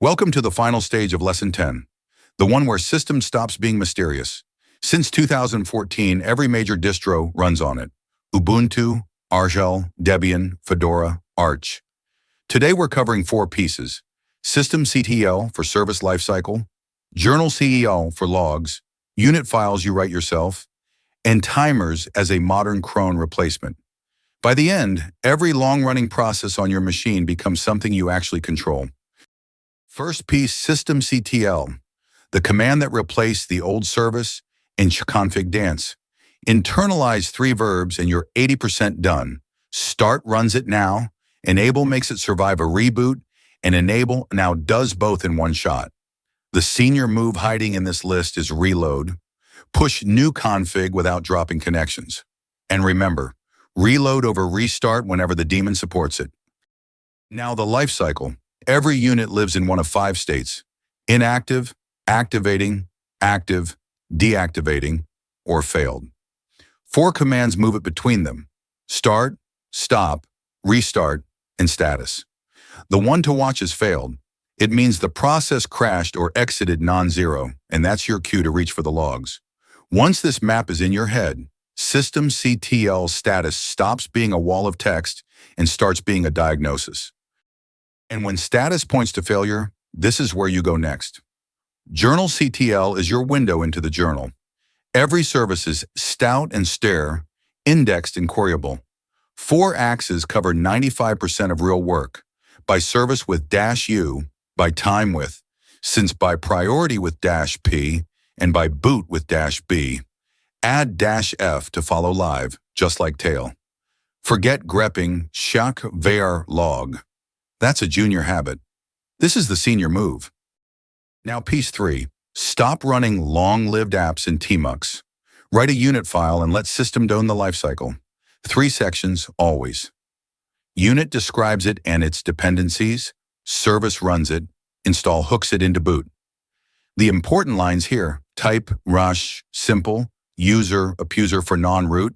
Welcome to the final stage of Lesson 10, the one where system stops being mysterious. Since 2014, every major distro runs on it. Ubuntu, Argel, Debian, Fedora, Arch. Today we're covering 4 pieces: systemctl for service lifecycle, journalctl for logs, unit files you write yourself, and timers as a modern cron replacement. By the end, every long-running process on your machine becomes something you actually control. First piece, systemctl, the command that replaced the old service in config dance. Internalize 3 verbs and you're 80% done. Start runs it now, enable makes it survive a reboot, and enable now does both in one shot. The senior move hiding in this list is reload. Push new config without dropping connections. And remember, reload over restart whenever the daemon supports it. Now the lifecycle. Every unit lives in one of 5 states: inactive, activating, active, deactivating, or failed. 4 commands move it between them: start, stop, restart, and status. The one to watch is failed. It means the process crashed or exited non-zero, and that's your cue to reach for the logs. Once this map is in your head, systemctl status stops being a wall of text and starts being a diagnosis. And when status points to failure, this is where you go next. Journalctl is your window into the journal. Every service is stout and stare, indexed and queryable. 4 axes cover 95% of real work: by service with -u, by time with, since by priority with -p, and by boot with -b. Add -f to follow live, just like tail. Forget grepping, chaque var log. That's a junior habit. This is the senior move. Now piece 3, stop running long-lived apps in tmux. Write a unit file and let system own the lifecycle. 3 sections, always. Unit describes it and its dependencies, service runs it, install hooks it into boot. The important lines here: type, rush, simple, user, abuser for non-root,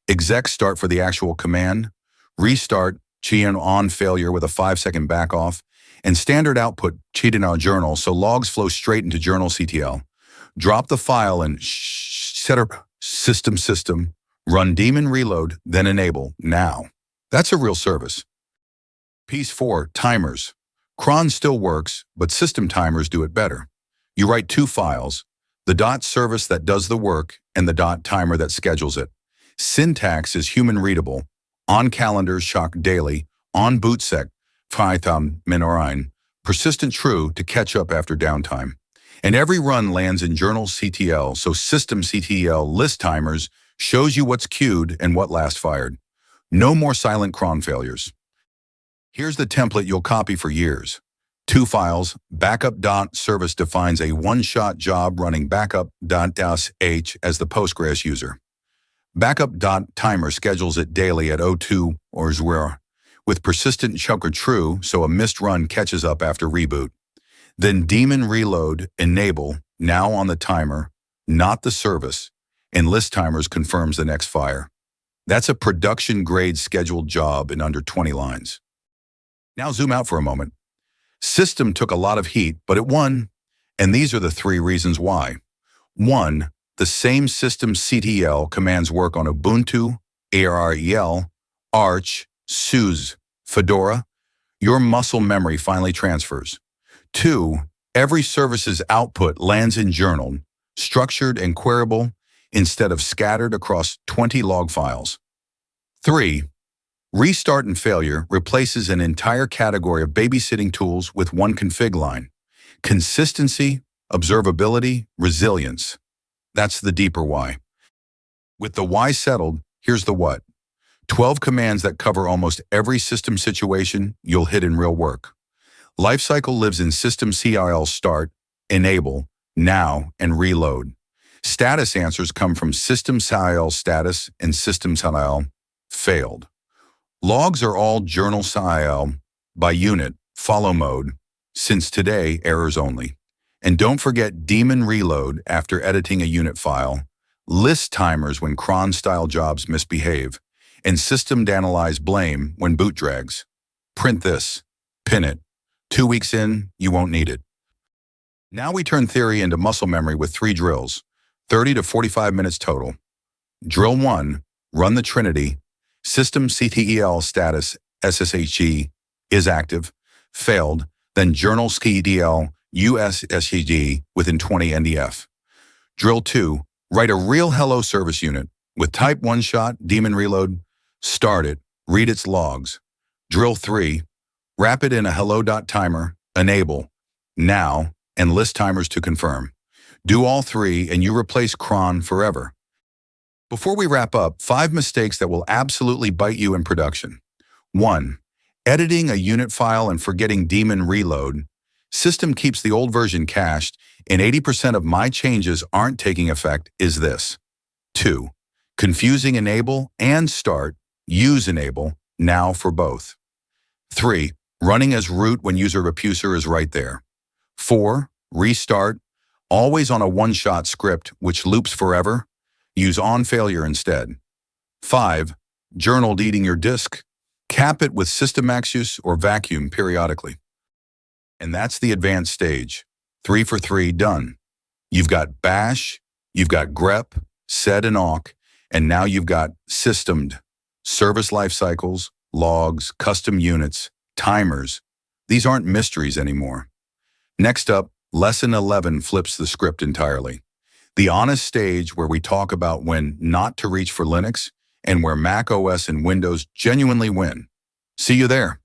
exec start for the actual command, restart, cheat on failure with a 5-second back off, and standard output cheat in our journal so logs flow straight into journalctl. Drop the file and set up system, run daemon reload, then enable now. That's a real service. Piece 4, timers. Cron still works, but system timers do it better. You write 2 files, the .service that does the work and the .timer that schedules it. Syntax is human readable. On calendars, shock daily, on bootsec, Python minorin, persistent true to catch up after downtime. And every run lands in journalctl, so systemctl list timers shows you what's queued and what last fired. No more silent cron failures. Here's the template you'll copy for years. 2 files, backup.service defines a one-shot job running backup.sh as the Postgres user. Backup.timer schedules it daily at 02 or 0, with persistent chunker true, so a missed run catches up after reboot. Then daemon reload, enable, now on the timer, not the service, and list timers confirms the next fire. That's a production-grade scheduled job in under 20 lines. Now zoom out for a moment. System took a lot of heat, but it won, and these are the 3 reasons why. 1. The same systemctl commands work on Ubuntu, Arrel, Arch, SUSE, Fedora. Your muscle memory finally transfers. 2. Every service's output lands in journal, structured and queryable, instead of scattered across 20 log files. 3. Restart and failure replaces an entire category of babysitting tools with 1 config line. Consistency, observability, resilience. That's the deeper why. With the why settled, here's the what. 12 commands that cover almost every system situation you'll hit in real work. Lifecycle lives in systemctl start, enable, now, and reload. Status answers come from systemctl status and systemctl failed. Logs are all journalctl by unit, follow mode, since today errors only. And don't forget daemon reload after editing a unit file, list timers when cron-style jobs misbehave, and systemdanalyze blame when boot drags. Print this, pin it, 2 weeks in, you won't need it. Now we turn theory into muscle memory with 3 drills, 30 to 45 minutes total. Drill 1, run the Trinity, systemctl status SSHE is active, failed, then journalctl USSHD within 20 NDF. Drill 2, write a real hello service unit with type one-shot, daemon reload, start it, read its logs. Drill 3, wrap it in a hello.timer, enable, now, and list timers to confirm. Do all 3 and you replace cron forever. Before we wrap up, 5 mistakes that will absolutely bite you in production. 1. Editing a unit file and forgetting daemon reload. System keeps the old version cached, and 80% of my changes aren't taking effect is this. 2. Confusing enable and start, use enable, now for both. 3. Running as root when user repuser is right there. 4. Restart, always on a one-shot script which loops forever. Use on failure instead. 5. Journal deleting your disk. Cap it with systemctl or vacuum periodically. And that's the advanced stage. 3 for 3 done. You've got bash, you've got grep, sed and awk, and now you've got systemed. Service life cycles, logs, custom units, timers. These aren't mysteries anymore. Next up, Lesson 11 flips the script entirely. The honest stage where we talk about when not to reach for Linux and where Mac OS and Windows genuinely win. See you there.